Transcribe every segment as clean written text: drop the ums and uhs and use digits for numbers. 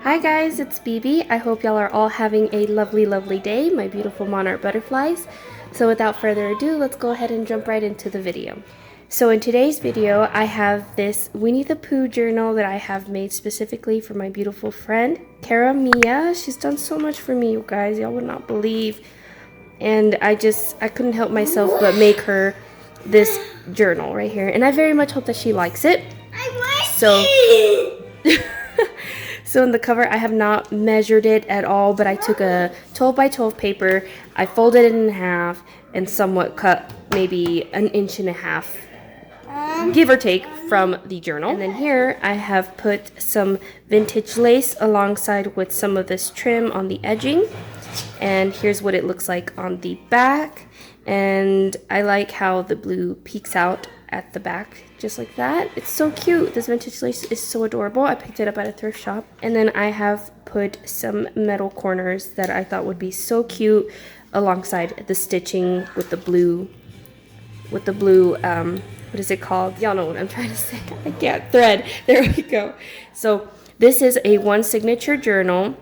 Hi guys, it's BB. I hope y'all are all having a lovely, lovely day, my beautiful monarch butterflies. So without further ado, let's go ahead and jump right into the video. So in today's video, I have this Winnie the Pooh journal that I have made specifically for my beautiful friend, Cara. She's done so much for me, you guys. Y'all would not believe. And I couldn't help myself but make her this journal right here. And I very much hope that she likes it. So in the cover, I have not measured it at all, but I took a 12 by 12 paper, I folded it in half, and somewhat cut maybe 1.5 inches, give or take, from the journal. And then here, I have put some vintage lace alongside with some of this trim on the edging. And here's what it looks like on the back. And I like how the blue peeks out at the back, just like that. It's so cute. This vintage lace is so adorable. I picked it up at a thrift shop. And then I have put some metal corners that I thought would be so cute alongside the stitching with the blue, what is it called? Y'all know what I'm trying to say. I can't. Thread. There we go. So this is a one signature journal.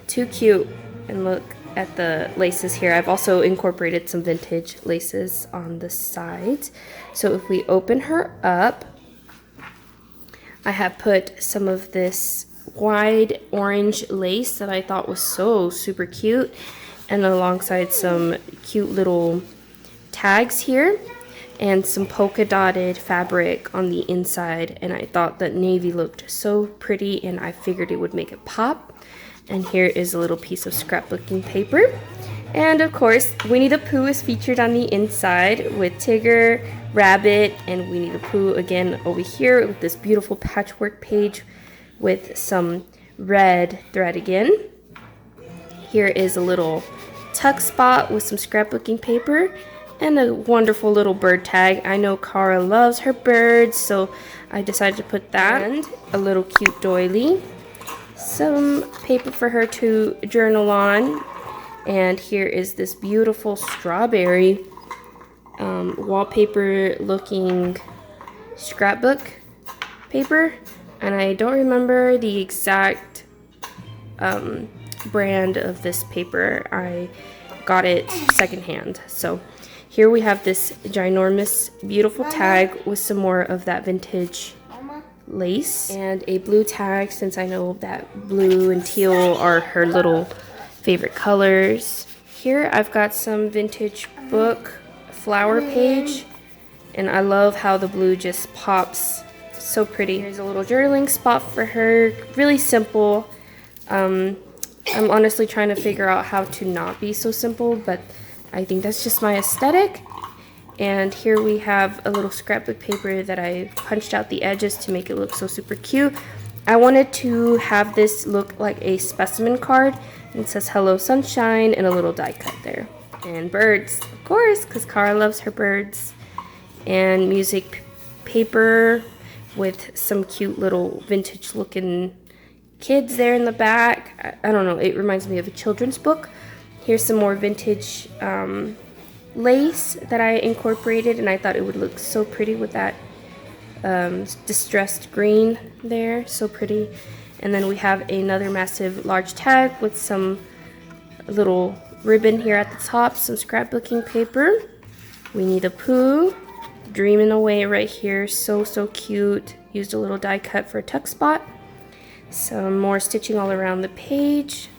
Too cute. And look at the laces here. I've also incorporated some vintage laces on the sides. So if we open her up, I have put some of this wide orange lace that I thought was so super cute, and alongside some cute little tags here and some polka dotted fabric on the inside. And I thought that navy looked so pretty, and I figured it would make it pop. And here is a little piece of scrapbooking paper. And of course, Winnie the Pooh is featured on the inside with Tigger, Rabbit, and Winnie the Pooh again over here with this beautiful patchwork page with some red thread again. Here is a little tuck spot with some scrapbooking paper and a wonderful little bird tag. I know Cara loves her birds, so I decided to put that. And a little cute doily. Some paper for her to journal on, and here is this beautiful strawberry wallpaper looking scrapbook paper, and I don't remember the exact brand of this paper. I got it secondhand. So here we have this ginormous beautiful tag with some more of that vintage lace and a blue tag, since I know that blue and teal are her little favorite colors. Here I've got some vintage book flower page, and I love how the blue just pops so pretty. Here's a little journaling spot for her, really simple. I'm honestly trying to figure out how to not be so simple, but I think that's just my aesthetic. And here we have a little scrapbook paper that I punched out the edges to make it look so super cute. I wanted to have this look like a specimen card. It says hello sunshine and a little die cut there. And birds, of course, because Cara loves her birds. And music paper with some cute little vintage looking kids there in the back. I don't know, it reminds me of a children's book. Here's some more vintage lace that I incorporated, and I thought it would look so pretty with that distressed green there, so pretty. And then we have another massive large tag with some little ribbon here at the top, some scrapbooking paper, Winnie the Pooh dreaming away right here, so cute. Used a little die cut for a tuck spot, some more stitching all around the page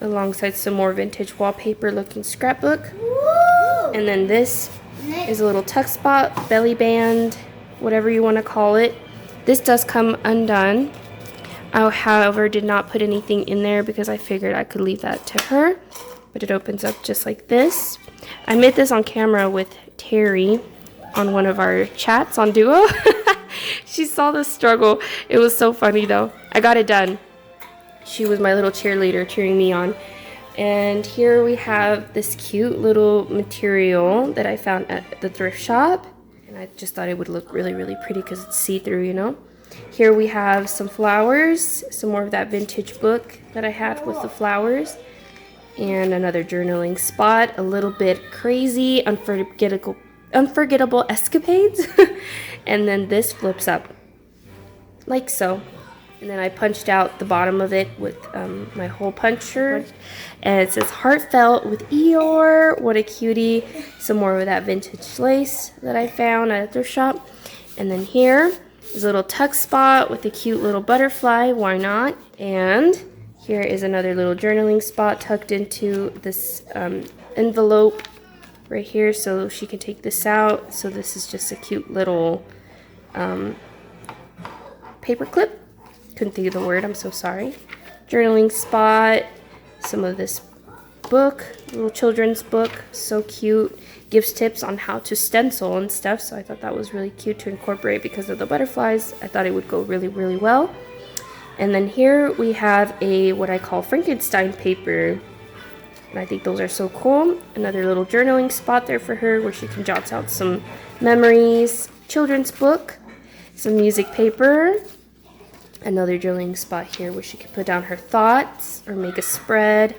alongside some more vintage wallpaper looking scrapbook. And then this is a little tuck spot, belly band, whatever you want to call it. This does come undone. I, however, did not put anything in there because I figured I could leave that to her. But it opens up just like this. I made this on camera with Terry on one of our chats on Duo. She saw the struggle. It was so funny though. I got it done. She was my little cheerleader cheering me on. And here we have this cute little material that I found at the thrift shop. And I just thought it would look really, really pretty because it's see-through, you know. Here we have some flowers, some more of that vintage book that I had with the flowers. And another journaling spot, a little bit crazy, unforgettable escapades. And then this flips up like so. And then I punched out the bottom of it with my hole puncher. And it says heartfelt with Eeyore. What a cutie. Some more of that vintage lace that I found at a thrift shop. And then here is a little tuck spot with a cute little butterfly. Why not? And here is another little journaling spot tucked into this envelope right here, so she can take this out. So this is just a cute little paper clip. Couldn't think of the word, I'm so sorry. Journaling spot, some of this book, little children's book, so cute. Gives tips on how to stencil and stuff, so I thought that was really cute to incorporate because of the butterflies. I thought it would go really, really well. And then here we have a what I call Frankenstein paper. And I think those are so cool. Another little journaling spot there for her where she can jot out some memories. Children's book, some music paper. Another journaling spot here where she can put down her thoughts or make a spread.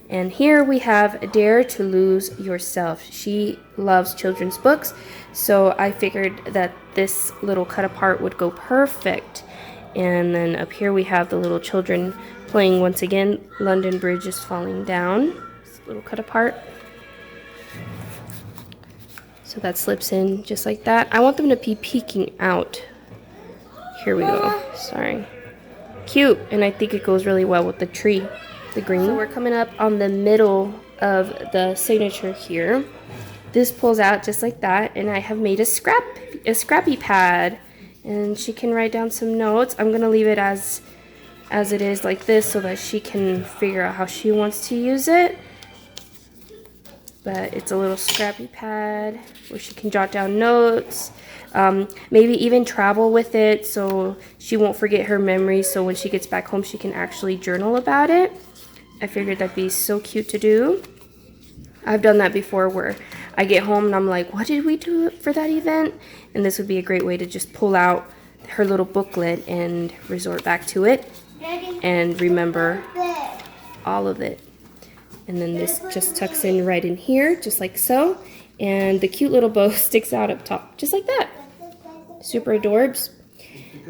And here we have Dare to Lose Yourself. She loves children's books, so I figured that this little cut apart would go perfect. And then up here we have the little children playing once again. London Bridge is falling down. This little cut apart. So that slips in just like that. I want them to be peeking out. Here we go. Sorry. Cute, and I think it goes really well with the tree, the green. So we're coming up on the middle of the signature here. This pulls out just like that, and I have made a scrappy pad, and she can write down some notes. I'm gonna leave it as it is like this so that she can figure out how she wants to use it. But it's a little scrappy pad where she can jot down notes. Maybe even travel with it so she won't forget her memories, so when she gets back home she can actually journal about it. I figured that'd be so cute to do. I've done that before where I get home and I'm like, what did we do for that event? And this would be a great way to just pull out her little booklet and resort back to it and remember all of it. And then this just tucks in right in here, just like so. And the cute little bow sticks out up top, just like that. Super adorbs.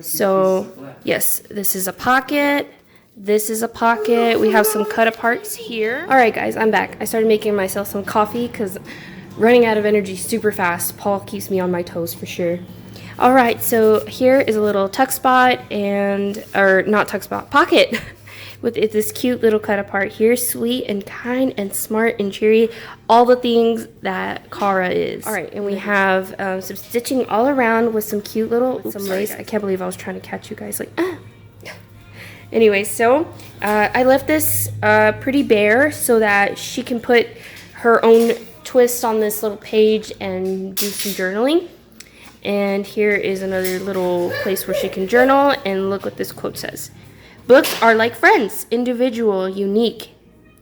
So, yes, this is a pocket. This is a pocket. We have some cut aparts here. All right, guys, I'm back. I started making myself some coffee because running out of energy super fast. Paul keeps me on my toes for sure. All right, so here is a little tuck spot or not tuck spot, pocket. With this cute little cut apart here, sweet and kind and smart and cheery, all the things that Cara is. All right, and we have some stitching all around with some cute little, some lace. I can't believe I was trying to catch you guys like, ah. Anyway, so I left this pretty bare so that she can put her own twist on this little page and do some journaling. And here is another little place where she can journal, and look what this quote says. Books are like friends, individual, unique,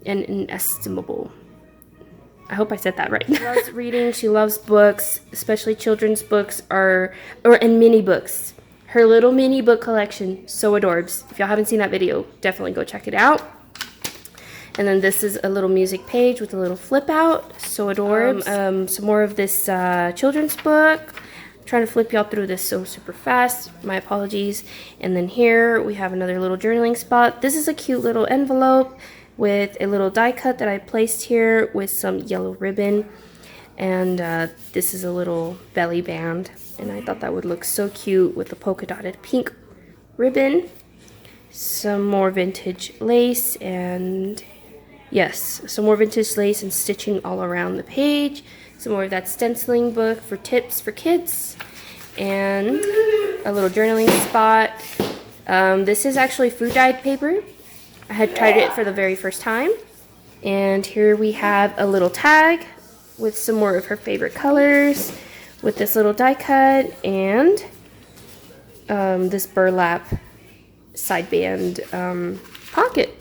and inestimable. I hope I said that right. She loves reading. She loves books, especially children's books and mini books. Her little mini book collection, so adorbs. If y'all haven't seen that video, definitely go check it out. And then this is a little music page with a little flip out, so adorbs. Some more of this children's book. Trying to flip y'all through this so super fast, my apologies. And then here we have another little journaling spot. This is a cute little envelope with a little die cut that I placed here with some yellow ribbon, and this is a little belly band, and I thought that would look so cute with the polka dotted pink ribbon. Some more vintage lace, and yes, some more vintage lace and stitching all around the page. Some more of that stenciling book for tips for kids, and a little journaling spot. This is actually food dyed paper. I had tried it for the very first time. And here we have a little tag with some more of her favorite colors with this little die cut and this burlap side band pocket.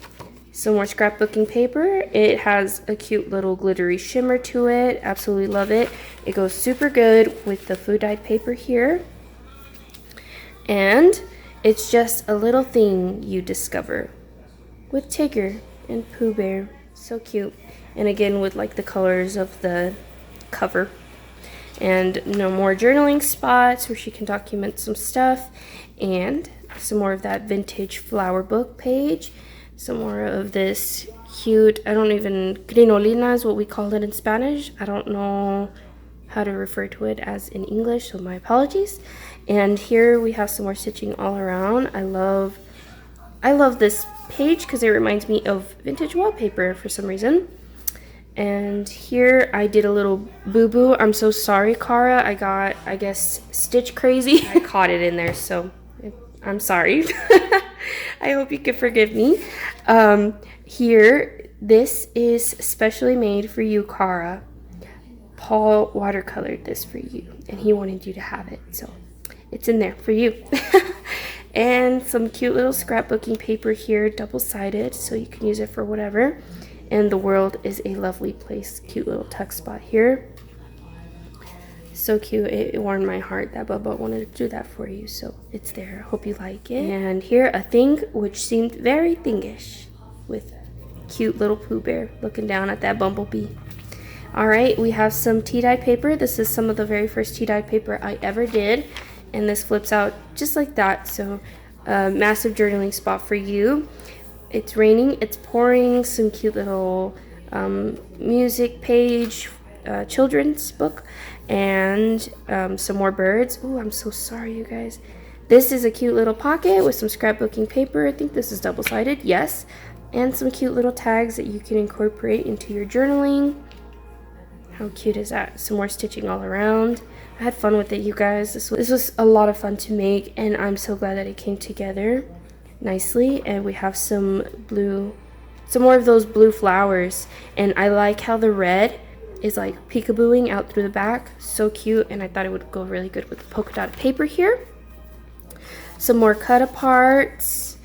Some more scrapbooking paper. It has a cute little glittery shimmer to it. Absolutely love it. It goes super good with the food dyed paper here. And it's just a little thing you discover with Tigger and Pooh Bear. So cute. And again with like the colors of the cover. And no more journaling spots where she can document some stuff, and some more of that vintage flower book page, some more of this cute, crinolina is what we call it in Spanish. I don't know how to refer to it as in English, so my apologies. And here we have some more stitching all around. I love this page because it reminds me of vintage wallpaper for some reason. And here I did a little boo-boo. I'm so sorry, Cara. I got, I guess, stitch crazy. I caught it in there, so I'm sorry. I hope you can forgive me. Here, this is specially made for you, Cara. Paul watercolored this for you, and he wanted you to have it, so it's in there for you. And some cute little scrapbooking paper here, double-sided, so you can use it for whatever. And the world is a lovely place. Cute little tuck spot here. So cute. It warmed my heart that Bubba wanted to do that for you. So it's there. Hope you like it. And here a thing which seemed very thingish with cute little Pooh Bear looking down at that bumblebee. Alright, we have some tea-dye paper. This is some of the very first tea-dye paper I ever did. And this flips out just like that. So a massive journaling spot for you. It's raining, it's pouring, some cute little music page, children's book, and some more birds. Ooh, I'm so sorry, you guys. This is a cute little pocket with some scrapbooking paper. I think this is double-sided, yes. And some cute little tags that you can incorporate into your journaling. How cute is that? Some more stitching all around. I had fun with it, you guys. This was a lot of fun to make, and I'm so glad that it came together nicely. And we have some more of those blue flowers, and I like how the red is like peekabooing out through the back. So cute, and I thought it would go really good with the polka dot paper here. Some more cut aparts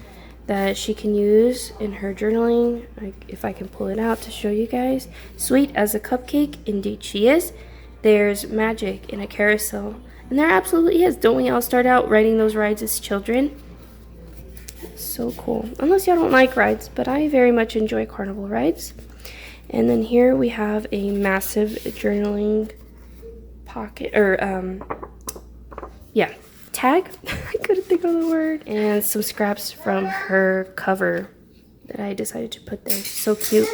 that she can use in her journaling. If I can pull it out to show you guys. Sweet as a cupcake, indeed she is. There's magic in a carousel, and there absolutely is. Don't we all start out riding those rides as children? So cool. Unless y'all don't like rides, but I very much enjoy carnival rides. And then here we have a massive journaling pocket, or tag. I couldn't think of the word. And some scraps from her cover that I decided to put there. So cute.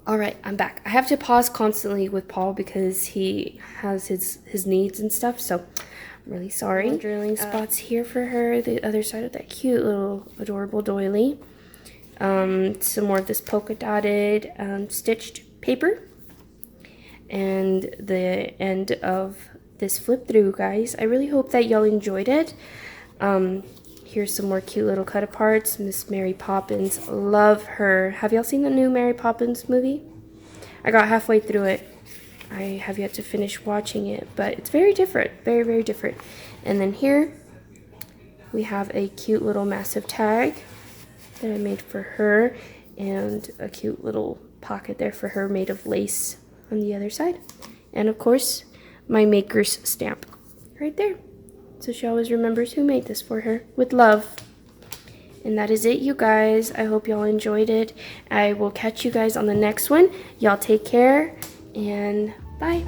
Alright, I'm back. I have to pause constantly with Paul because he has his needs and stuff, so I'm really sorry. Journaling spots here for her, the other side of that cute little adorable doily. Some more of this polka dotted stitched paper. And the end of this flip through, guys. I really hope that y'all enjoyed it. Here's some more cute little cut aparts. Miss Mary Poppins, love her. Have y'all seen the new Mary Poppins movie? I got halfway through it. I have yet to finish watching it, but it's very different, very, very different. And then here we have a cute little massive tag that I made for her, and a cute little pocket there for her made of lace on the other side. And of course, my maker's stamp right there. So she always remembers who made this for her, with love. And that is it, you guys. I hope y'all enjoyed it. I will catch you guys on the next one. Y'all take care, and bye.